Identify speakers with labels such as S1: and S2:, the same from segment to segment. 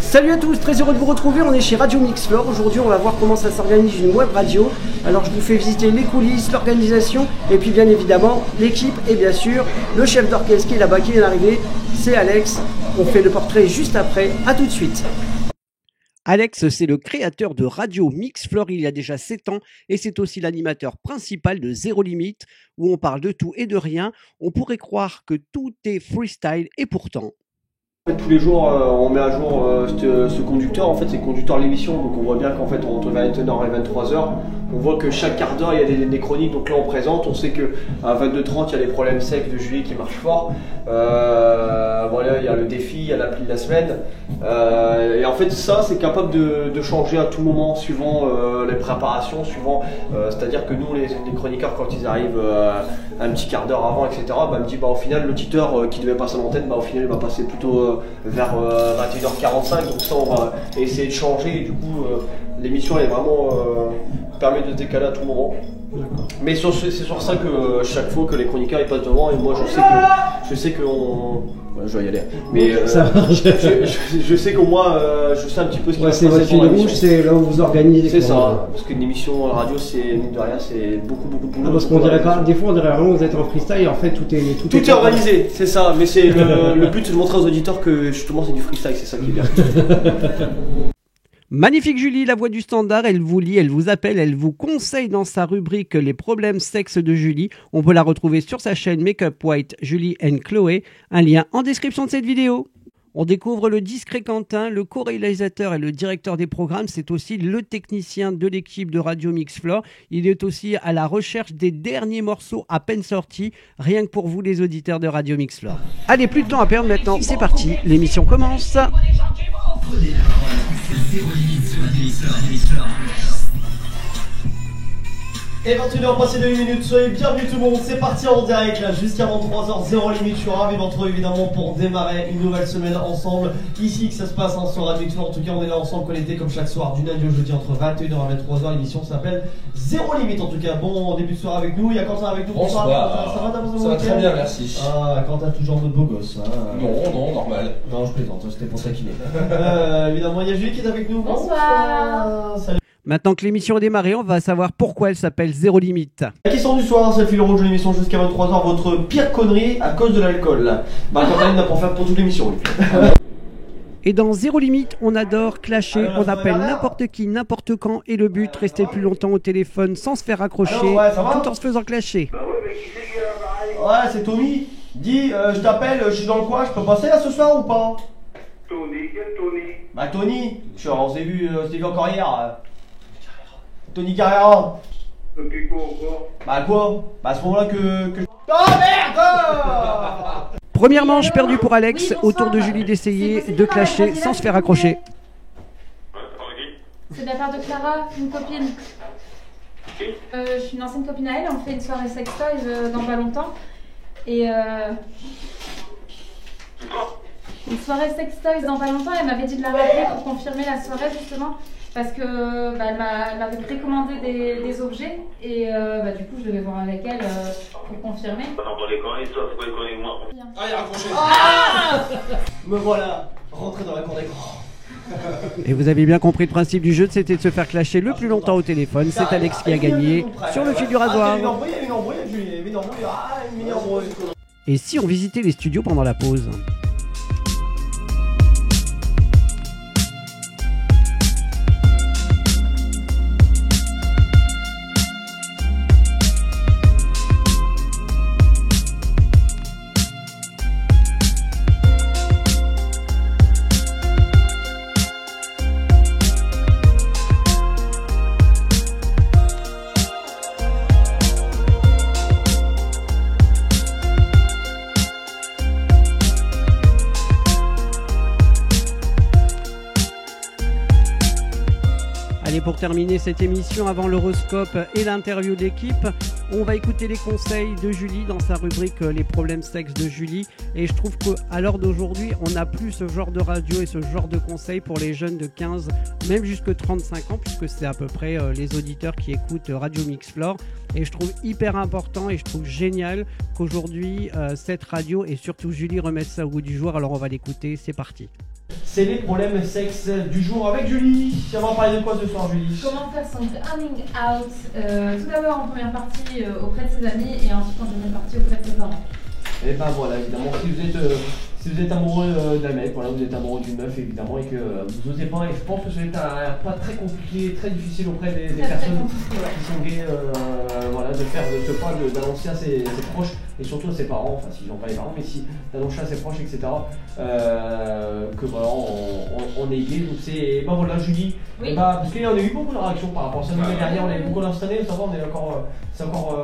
S1: Salut à tous, très heureux de vous retrouver, on est chez Radio Mixflor. Aujourd'hui on va voir comment ça s'organise une web radio. Alors je vous fais visiter les coulisses, l'organisation et puis bien évidemment l'équipe et bien sûr le chef d'orchestre qui est là-bas, qui vient d'arriver, c'est Alex. On fait le portrait juste après, à tout de suite. Alex, c'est le créateur de Radio Mixflor il y a déjà 7 ans et c'est aussi l'animateur principal de Zéro Limite où on parle de tout et de rien. On pourrait croire que tout est freestyle et pourtant... Tous les jours, on met à jour ce conducteur. En fait, c'est le conducteur de l'émission. Donc, on voit bien qu'en fait, entre 21h et 23h, on voit que chaque quart d'heure, il y a des chroniques. Donc là, on présente. On sait qu'à 22h30, il y a les problèmes secs de Julie qui marchent fort. Voilà, il y a le défi, il y a l'appli de la semaine. Et en fait, ça, c'est capable de changer à tout moment, suivant les préparations, c'est-à-dire que nous, les chroniqueurs, quand ils arrivent un petit quart d'heure avant, etc., me dit, au final, l'auditeur qui devait passer à l'antenne, au final, il va passer plutôt vers 21h45, donc ça on va essayer de changer et du coup l'émission elle est vraiment permet de se décaler à tout moment. Mais c'est sur ça que chaque fois que les chroniqueurs ils passent devant et moi je sais que je vais y aller. Mais je sais qu'au moins je sais un petit peu ce qui va se passer. C'est votre fil rouge, c'est là où vous organisez. C'est ça, parce qu'une émission radio c'est mine de rien, c'est beaucoup de boulot. Parce qu'on dirait des fois on dirait vraiment que vous êtes en freestyle et en fait tout est organisé, c'est ça. Mais c'est le but c'est de montrer aux auditeurs que justement c'est du freestyle, c'est ça qui est bien. Magnifique Julie, la voix du standard, elle vous lit, elle vous appelle, elle vous conseille dans sa rubrique Les problèmes sexe de Julie. On peut la retrouver sur sa chaîne Make Up White Julie and Chloé. Un lien en description de cette vidéo. On découvre le discret Quentin, le co-réalisateur et le directeur des programmes. C'est aussi le technicien de l'équipe de Radio Mixflor. Il est aussi à la recherche des derniers morceaux à peine sortis, rien que pour vous les auditeurs de Radio Mixflor. Allez, plus de temps à perdre maintenant, c'est parti, l'émission commence. Et 21h passé de 1 minute, soyez bienvenus tout le monde, c'est parti en direct là jusqu'à 23h, Zéro Limite. Je suis ravi de vous retrouver évidemment pour démarrer une nouvelle semaine ensemble. Ici que ça se passe sur Radio Mixflor, en tout cas on est là ensemble connectés comme chaque soir du lundi au jeudi entre 21h et 23h. L'émission s'appelle Zéro Limite en tout cas. Bon début de soirée avec nous, il y a Quentin avec nous.
S2: Bonsoir.
S1: Ça va,
S2: ça va très bien, merci.
S1: Ah, Quentin toujours de beau gosse. Hein.
S2: Non, normal.
S1: Non, je plaisante, c'était pour taquiner. Évidemment, il y a Julie qui est avec nous.
S3: Bonsoir.
S1: Salut. Maintenant que l'émission a démarré, on va savoir pourquoi elle s'appelle Zéro Limite. La question du soir, c'est le fil rouge de l'émission jusqu'à 23h. Votre pire connerie à cause de l'alcool. Quentin n'a pas fait pour toute l'émission. Et dans Zéro Limite, on adore clasher, on appelle n'importe qui, n'importe quand. Et le but, rester le plus longtemps au téléphone sans se faire accrocher, tout en se faisant clasher. Ouais, c'est Tommy. Dis, je t'appelle, je suis dans le coin, je peux passer là ce soir ou pas?
S4: Tony, quel Tony?
S1: Tony, on s'est vu encore hier. Tony Carrera.
S4: Ok, quoi encore?
S1: Quoi? À ce moment-là que... Oh merde! Première manche perdue pour Alex, au tour de Julie d'essayer de clasher sans se faire accrocher.
S3: C'est de la part de Clara, une copine. Je suis une ancienne copine à elle, on fait une soirée sextoys dans pas longtemps. Et une soirée sextoys dans pas longtemps, elle m'avait dit de la rappeler pour confirmer la soirée justement. Parce que elle m'avait précommandé des objets et du coup je devais voir avec elle pour confirmer.
S4: Attendez, quand il soit fouet, quand moi.
S2: Ah, il a raccroché.
S1: Me voilà, rentré dans la cour d'écran. Et vous avez bien compris le principe du jeu, c'était de se faire clasher le plus longtemps au téléphone. C'est Alex qui a gagné sur le fil du rasoir. Et si on visitait les studios pendant la pause? Allez, pour terminer cette émission, avant l'horoscope et l'interview d'équipe, on va écouter les conseils de Julie dans sa rubrique Les problèmes sexe de Julie. Et je trouve qu'à l'heure d'aujourd'hui, on n'a plus ce genre de radio et ce genre de conseils pour les jeunes de 15, même jusque 35 ans, puisque c'est à peu près les auditeurs qui écoutent Radio Mixflor. Et je trouve hyper important et je trouve génial qu'aujourd'hui, cette radio et surtout Julie remettent ça au goût du jour. Alors on va l'écouter, c'est parti.
S5: c'est les problèmes sexe du jour avec Julie. On va parler de quoi ce soir, Julie?
S3: Comment faire son coming out, tout d'abord en première partie auprès de ses amis et ensuite en deuxième partie auprès de ses parents.
S5: Et ben voilà, évidemment, si vous êtes amoureux d'un mec, voilà, vous êtes amoureux d'une meuf évidemment et que vous osez pas, et je pense que ça va être pas très compliqué, très difficile auprès des personnes qui sont gays, voilà, d'annoncer à ses proches et surtout à ses parents, enfin s'ils n'ont pas les parents, mais si d'annoncer à ses proches, etc. Que voilà, on est gay, donc c'est, ben voilà, Julie,
S3: oui.
S5: Parce qu'il y en a eu beaucoup de réactions par rapport à ça, l'année dernière on a eu beaucoup d'instantanés, ça va, on est encore, c'est encore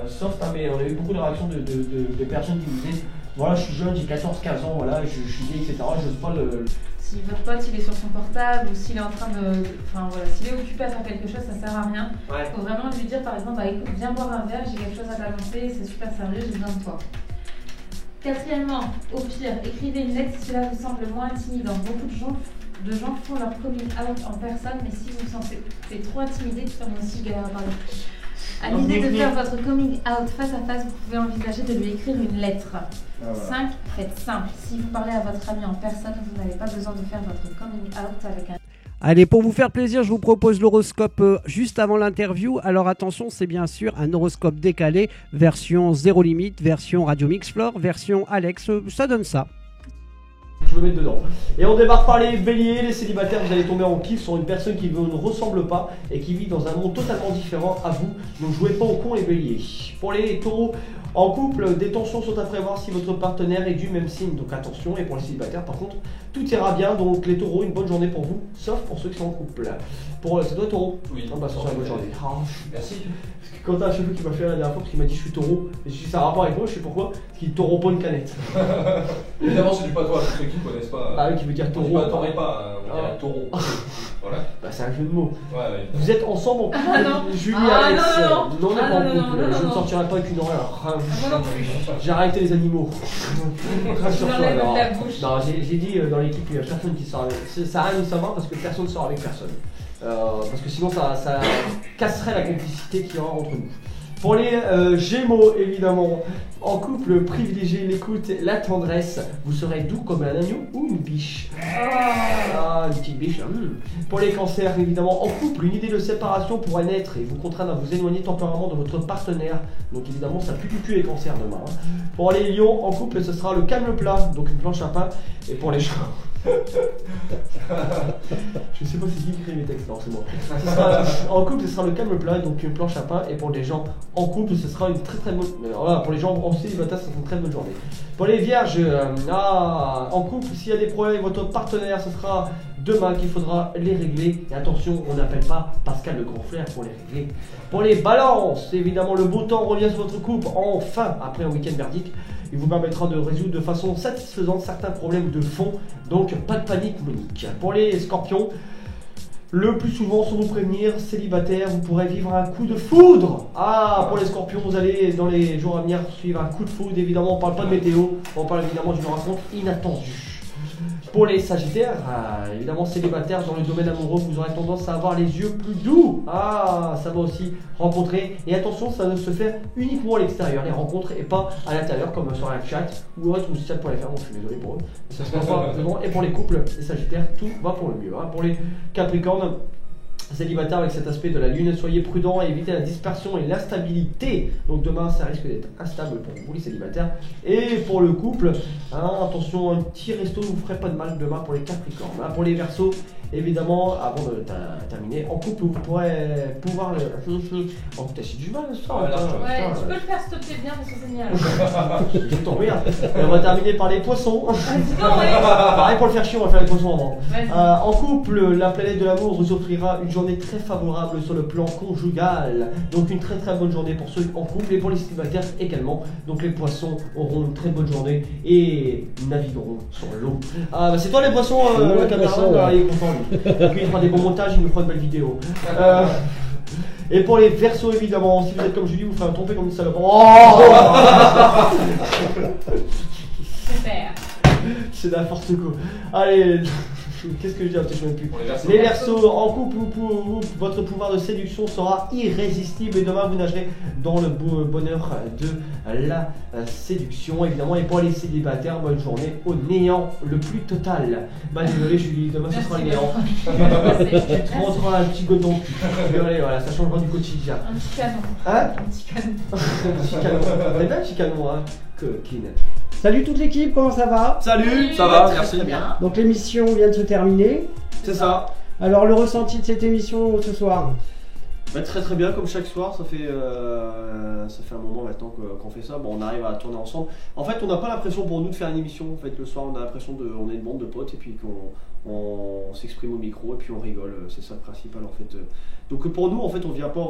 S5: soft, hein, mais on a eu beaucoup de réactions de personnes qui nous disaient voilà, je suis jeune, j'ai 14-15 ans, voilà, je suis gay, etc. J'ose pas le.
S3: Si votre pote il est sur son portable ou s'il est en train de. Enfin voilà, s'il est occupé à faire quelque chose, ça sert à rien.
S5: Ouais.
S3: Faut vraiment lui dire par exemple, bah écoute, viens boire un verre, j'ai quelque chose à t'annoncer, c'est super sérieux, j'ai besoin de toi. Quatrièmement, au pire, écrivez une lettre si cela vous semble moins intimidant. Beaucoup de gens font leur coming out en personne, mais si vous vous sentez trop intimidé, moi aussi je galère à parler. À l'idée de faire votre coming out face à face, vous pouvez envisager de lui écrire une lettre. 5. Faites simple. Si vous parlez à votre ami en personne, vous n'avez pas besoin de faire votre coming out avec un...
S1: Allez, pour vous faire plaisir, je vous propose l'horoscope juste avant l'interview. Alors attention, c'est bien sûr un horoscope décalé, version zéro limite, version Radio Mixflore, version Alex, ça donne ça.
S5: Je me mets dedans. Et on démarre par les béliers, les célibataires, vous allez tomber en kiff sur une personne qui vous ne ressemble pas et qui vit dans un monde totalement différent à vous. Donc jouez pas au con les béliers. Pour les taureaux, en couple, des tensions sont à prévoir si votre partenaire est du même signe, donc attention. Et pour les célibataires, par contre, tout ira bien. Donc les taureaux, une bonne journée pour vous, sauf pour ceux qui sont en couple. C'est toi taureau?
S2: Oui.
S5: Non, bah ça sera une bonne journée.
S2: Merci.
S5: Parce que quand t'as un cheveu qui m'a fait la dernière fois, parce qu'il m'a dit je suis taureau, et je dis ça a rapport avec moi, je sais pourquoi, parce qu'il taureau pas une canette.
S2: Évidemment, c'est du patois pour ceux qui ne connaissent pas.
S5: Ah oui, qui veut dire taureau.
S2: On ne parlerait pas, on dirait taureau. Voilà.
S5: Bah c'est un jeu de mots.
S2: Ouais.
S5: Vous êtes ensemble en couple, Julie et Alex. Non, on n'est pas en couple. Je ne sortirai pas avec une horreur. J'ai arrêté les animaux. Crache sur toi alors. Non, j'ai dit dans l'équipe, il n'y a personne qui sort avec. Ça n'a rien de savoir parce que personne ne sort avec personne. Parce que sinon ça casserait la complicité qu'il y aura entre nous. Pour les Gémeaux, évidemment, en couple, privilégiez l'écoute, la tendresse. Vous serez doux comme un agneau ou une biche. Ah, une petite biche. Pour les Cancers, évidemment, en couple, une idée de séparation pourrait naître et vous contraindre à vous éloigner temporairement de votre partenaire. Donc évidemment, ça pue du cul les Cancers demain. Pour les Lions, en couple, ce sera le calme plat, donc une planche à pain. Et pour les gens... Je sais pas si qui écrit mes textes, non, c'est moi. En couple, ce sera le calme plat, donc une planche à pain. Et pour les gens en couple, ce sera une très très bonne. Voilà, pour les gens en célibataire, ce sera une très bonne journée. Pour les vierges, en couple, s'il y a des problèmes avec votre partenaire, ce sera demain qu'il faudra les régler. Et attention, on n'appelle pas Pascal le grand frère pour les régler. Pour les balances, évidemment, le beau temps revient sur votre couple, enfin, après un week-end merdique. Il vous permettra de résoudre de façon satisfaisante certains problèmes de fond. Donc, pas de panique, Monique. Pour les scorpions, le plus souvent, sans vous prévenir, célibataire, vous pourrez vivre un coup de foudre. Ah, pour les scorpions, vous allez, dans les jours à venir, suivre un coup de foudre. Évidemment, on parle pas de météo, on parle évidemment d'une rencontre inattendue. Pour les sagittaires, évidemment célibataires dans le domaine amoureux, vous aurez tendance à avoir les yeux plus doux. Ah, ça va aussi rencontrer. Et attention, ça ne se fait uniquement à l'extérieur, les rencontres, et pas à l'intérieur, comme sur un chat ou autre, ou chat.fr. Bon, je suis désolé pour eux. Ça se passe pas vraiment. Et pour les couples, les sagittaires, tout va pour le mieux. Pour les capricornes, célibataire avec cet aspect de la lune, soyez prudents et évitez la dispersion et l'instabilité. Donc demain ça risque d'être instable pour vous les célibataires. Et pour le couple, attention, un petit resto ne vous ferait pas de mal demain pour les capricornes. Pour les verseaux, évidemment, avant de terminer, en couple vous pourrez pouvoir le... Oh putain, j'ai du mal ce soir.
S3: Ouais, tu peux le faire s'il te plaît bien parce que c'est génial.
S5: Je t'emmerde. Et on va terminer par les poissons. Pareil pour le faire chier, on va faire les poissons avant. En couple, la planète de l'amour vous offrira une journée très favorable sur le plan conjugal. Donc une très très bonne journée pour ceux en couple et pour les célibataires également. Donc les poissons auront une très bonne journée et navigueront sur l'eau. C'est toi les poissons, le caméraman, il est content lui. Donc il fera des bons montages, il nous fera une belle vidéo. Et pour les versos évidemment, si vous êtes comme Julie, vous ferez un trompé comme une salope.
S3: Super.
S5: C'est n'importe quoi. Allez. Qu'est-ce que je dis? Je sais même plus.
S2: Pour les Verseaux.
S5: Les Verseaux, en couple votre pouvoir de séduction sera irrésistible et demain vous nagerez dans le bonheur de la séduction évidemment. Et pour les célibataires, bonne journée au néant le plus total. Bah désolé Julie, demain ce sera le néant. Tu te rentreras un petit godon. Désolé, voilà, ça changera du quotidien.
S3: Un petit canon.
S5: Hein?
S3: Un petit canon.
S5: Un petit canon. T'es bien un petit canon, hein? Coquine.
S1: Salut toute l'équipe, comment ça va?
S6: Salut, ça va, merci.
S3: Très bien.
S1: Donc l'émission vient de se terminer.
S6: C'est ça.
S1: Alors le ressenti de cette émission ce soir?
S6: Bah, très très bien, comme chaque soir, ça fait un moment maintenant qu'on fait ça. Bon, on arrive à tourner ensemble. En fait, on n'a pas l'impression pour nous de faire une émission. En fait, le soir, on a l'impression on est une bande de potes et puis qu'on s'exprime au micro et puis on rigole. C'est ça le principal en fait. Donc pour nous, en fait, on vient pas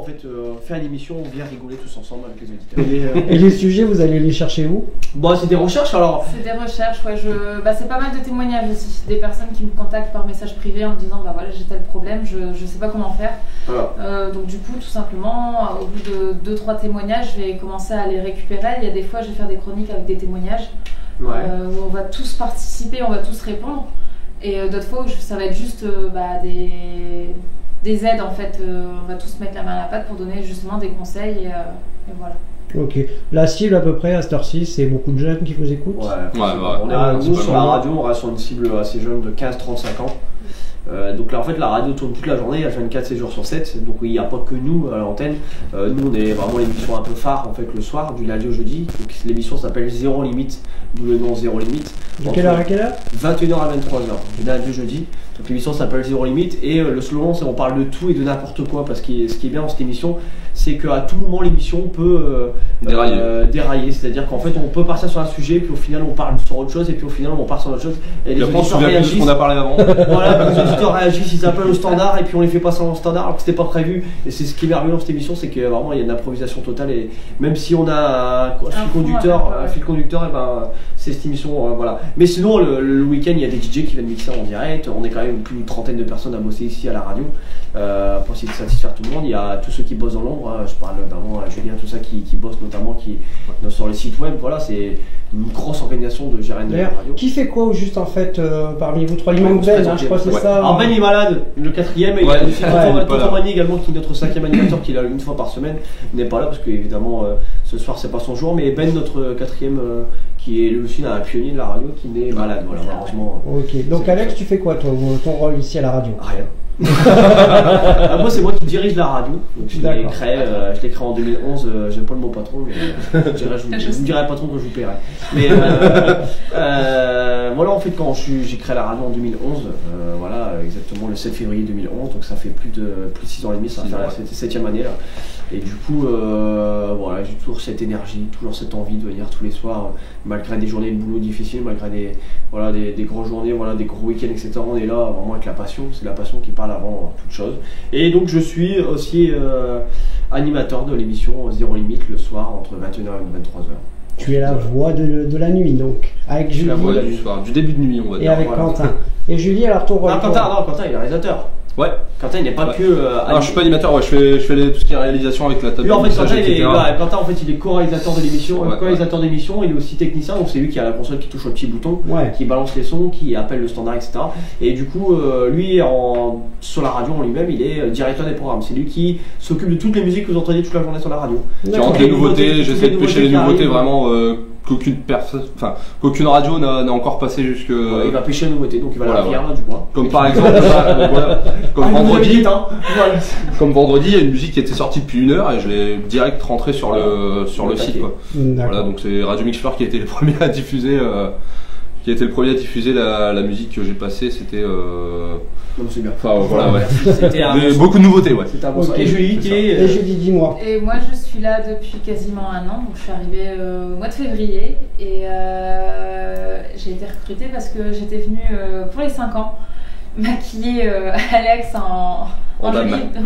S6: faire une émission, on vient rigoler tous ensemble avec les auditeurs.
S1: Et les sujets, vous allez les chercher où?
S6: Bon, c'est des recherches alors.
S3: C'est des recherches, ouais. C'est pas mal de témoignages aussi. Des personnes qui me contactent par message privé en me disant bah voilà j'ai tel problème, je sais pas comment faire.
S6: Voilà.
S3: Donc du coup tout simplement au bout de 2-3 témoignages, je vais commencer à les récupérer. Il y a des fois je vais faire des chroniques avec des témoignages où on va tous participer, on va tous répondre. Et d'autres fois où ça va être juste des aides en fait. On va tous mettre la main à la pâte pour donner justement des conseils et voilà.
S1: Ok. La cible à peu près à cette heure-ci, c'est beaucoup de jeunes qui vous écoutent?
S6: Nous sur la radio, on reste sur une cible assez jeune de 15-35 ans. Donc là en fait la radio tourne toute la journée, elle 24-7 jours sur 7, donc il n'y a pas que nous à l'antenne. Nous on est vraiment l'émission un peu phare en fait le soir, du lundi au jeudi. Donc l'émission s'appelle Zéro Limite, d'où le nom Zéro Limite.
S1: De quelle heure à quelle heure?
S6: 21h à 23h, du lundi au jeudi. Donc l'émission s'appelle Zéro Limite et le slogan c'est on parle de tout et de n'importe quoi, parce que ce qui est bien dans cette émission c'est qu'à tout moment l'émission peut dérailler, c'est-à-dire qu'en fait on peut partir sur un sujet puis au final on parle sur autre chose et puis au final on part sur autre chose et les
S2: on se souvient plus de ce qu'on a parlé avant.
S6: Voilà, les auditeurs réagissent, ils appellent au standard et puis on les fait passer en standard alors que c'était pas prévu. Et c'est ce qui est merveilleux dans cette émission, c'est que vraiment il y a une improvisation totale et même si on a un fil conducteur, et ben c'est cette émission voilà. Mais sinon le week-end il y a des DJ qui viennent mixer en direct. On est quand même plus d'une trentaine de personnes à bosser ici à la radio pour essayer de satisfaire tout le monde. Il y a tous ceux qui bossent dans l'ombre, je parle notamment à Julien, tout ça qui bosse notamment sur le site web. Voilà, c'est une grosse organisation de gérer de la radio.
S1: Qui fait quoi au juste en fait parmi vous trois? Il manque Ben, je crois que c'est ça.
S6: Alors Ben il est malade, le quatrième, et il y a Tonton Mani également qui est notre 5e animateur qui est là une fois par semaine. Il n'est pas là parce que évidemment ce soir c'est pas son jour, mais Ben notre 4e qui est lui aussi un pionnier de la radio qui est malade, voilà malheureusement.
S1: Ok, donc Alex tu fais quoi toi, ton rôle ici à la radio?
S6: Rien. Moi c'est moi qui dirige la radio, donc je l'ai créé en 2011, j'aime pas le mot patron mais je vous dirai patron quand je vous paierai. Mais voilà en fait quand j'ai créé la radio en 2011, voilà exactement le 7 février 2011, donc ça fait plus de 6 ans et demi, ça va faire la 7e année là. Et du coup voilà, j'ai toujours cette énergie, toujours cette envie de venir tous les soirs, malgré des journées de boulot difficiles, malgré des grosses journées, voilà, des gros week-ends etc. On est là vraiment avec la passion, c'est la passion qui parle avant toute chose. Et donc je suis aussi animateur de l'émission Zéro Limite le soir entre 21h et 23h.
S1: Tu es la voix de la nuit donc, avec Julie.
S2: La voix du soir, du début de nuit on va dire.
S1: Et avec Quentin. Et Julie, alors ton rôle?
S6: Quentin il est réalisateur.
S2: Ouais.
S6: Quentin il n'est pas que.
S2: Non, je suis pas animateur, ouais, je fais tout ce qui est réalisation avec la table.
S6: Lui en fait, Quentin en fait il est co-réalisateur de l'émission, co-réalisateur d'émission, il est aussi technicien, donc c'est lui qui a la console qui touche au petit bouton, qui balance les sons, qui appelle le standard, etc. Et du coup, lui sur la radio en lui-même, il est directeur des programmes. C'est lui qui s'occupe de toutes les musiques que vous entendez toute la journée sur la radio.
S2: Qui rentre les nouveautés, j'essaie de pêcher les nouveautés vraiment. Qu'aucune radio n'a encore passé jusque.
S6: Il va pêcher la nouveauté, donc il va la faire là du coin.
S2: Comme par exemple, comme vendredi, il y a une musique qui était sortie depuis 1 heure et je l'ai direct rentré sur le site. Quoi. Voilà, donc c'est Radio Mix Fleur qui a été le premier à diffuser. La musique que j'ai passée, c'était.
S6: Non, c'est bien.
S2: Enfin voilà, ouais.
S6: C'était
S2: beaucoup de nouveautés, ouais.
S6: Et Julie,
S1: dis-moi.
S3: Et moi je suis là depuis quasiment 1 an, donc je suis arrivée au mois de février et j'ai été recrutée parce que j'étais venue pour les 5 ans maquiller Alex en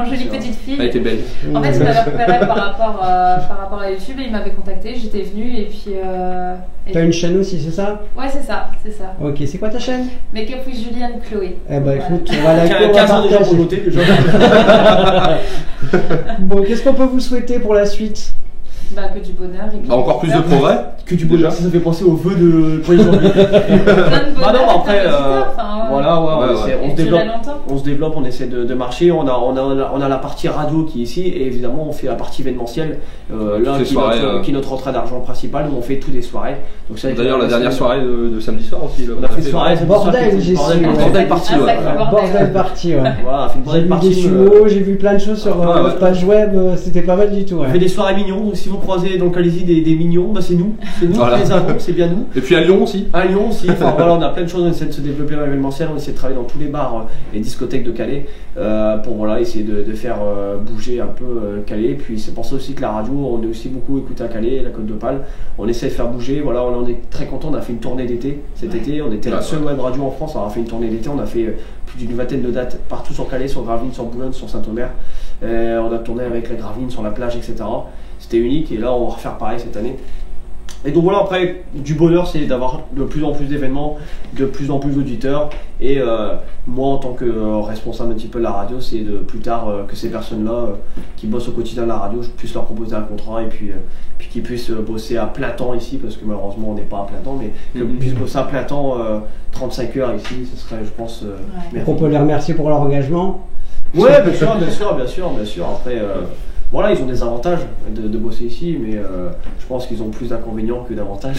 S3: jolie petite fille.
S2: Elle était belle.
S3: En fait, il m'avait repéré par rapport à YouTube et il m'avait contacté. J'étais venue et puis.
S1: T'as une chaîne aussi, c'est ça?
S3: Ouais, c'est ça.
S1: Ok, c'est quoi ta chaîne?
S3: Make Up with Julie and Chloé.
S1: Eh bah écoute, on va la
S6: 15 ans déjà pour noter déjà.
S1: Bon, qu'est-ce qu'on peut vous souhaiter pour la suite?
S3: Bah, que du bonheur. Et puis
S2: Encore plus de progrès.
S6: Que du bonheur, ça fait penser aux vœux de 1er janvier.
S3: Bah
S6: non, après, voilà, on se développe, on essaie de marcher. On a la partie radio qui est ici, et évidemment, on fait la partie événementielle. Là, qui est notre entrée d'argent principale, où on fait toutes les soirées.
S2: D'ailleurs, la dernière soirée de samedi soir aussi.
S6: On a fait une soirée,
S1: bordel, j'ai su.
S6: Bordel party,
S1: Bordel party, ouais.
S6: Voilà, fait une bordel party.
S1: J'ai vu des sumo, j'ai vu plein de choses sur notre page web, c'était pas mal du tout.
S6: On fait des soirées mignons, donc si vous croisez dans le Calaisie des mignons, bah c'est nous qui les avons, c'est bien nous.
S2: Et puis à Lyon aussi.
S6: À Lyon aussi, enfin voilà, on a plein de choses, on essaie de se développer dans l'événementiel, on essaie de travailler dans tous les bars et discothèques de Calais pour voilà, essayer de faire bouger un peu Calais. Et puis c'est pour ça aussi que la radio, on est aussi beaucoup écouté à Calais, la Côte d'Opale, on essaie de faire bouger, voilà, on est très content, on a fait une tournée d'été cet été, on était la seule web radio en France, on a fait une tournée d'été, on a fait plus d'une vingtaine de dates partout sur Calais, sur Gravelines, sur Boulogne, sur Saint-Omer, on a tourné avec la Gravelines sur la plage, etc. C'était unique et là on va refaire pareil cette année. Et donc voilà, après, du bonheur, c'est d'avoir de plus en plus d'événements, de plus en plus d'auditeurs. Et moi, en tant que responsable un petit peu de la radio, c'est de plus tard que ces personnes-là qui bossent au quotidien de la radio, je puisse leur proposer un contrat et puis qu'ils puissent bosser à plein temps ici, parce que malheureusement, on n'est pas à plein temps, mais qu'ils puissent bosser à plein temps 35 heures ici, ce serait, je pense,
S1: on peut les remercier pour leur engagement.
S6: Ouais, bien sûr. Après, voilà, ils ont des avantages de bosser ici, mais je pense qu'ils ont plus d'inconvénients que d'avantages.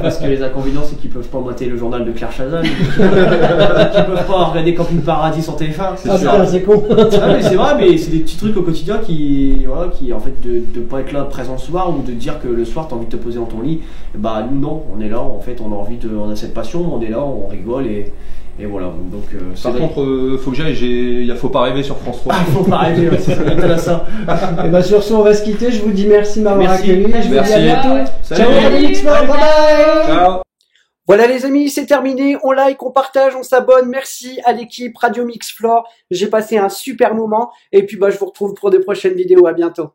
S6: Parce que les inconvénients, c'est qu'ils peuvent pas mater le journal de Claire Chazal, qu'ils peuvent pas regarder Camping Paradis sur TF1.
S1: C'est con.
S6: Mais c'est vrai, mais c'est des petits trucs au quotidien qui en fait, de pas être là présent ce soir, ou de dire que le soir, t'as envie de te poser dans ton lit. Bah nous non, on est là, en fait, on a cette passion, on est là, on rigole et voilà, donc
S2: par contre, faut que j'aille, faut pas rêver sur France 3.
S6: Faut pas rêver, ouais, c'est ça.
S1: Et bah sur ce, on va se quitter. Je vous dis merci de m'avoir accueilli. Je vous dis à bientôt.
S2: Salut.
S1: Ciao Radio Mix Floor, bye bye.
S2: Ciao.
S1: Voilà les amis, c'est terminé. On like, on partage, on s'abonne. Merci à l'équipe Radio Mix Floor. J'ai passé un super moment. Et puis bah je vous retrouve pour de prochaines vidéos. À bientôt.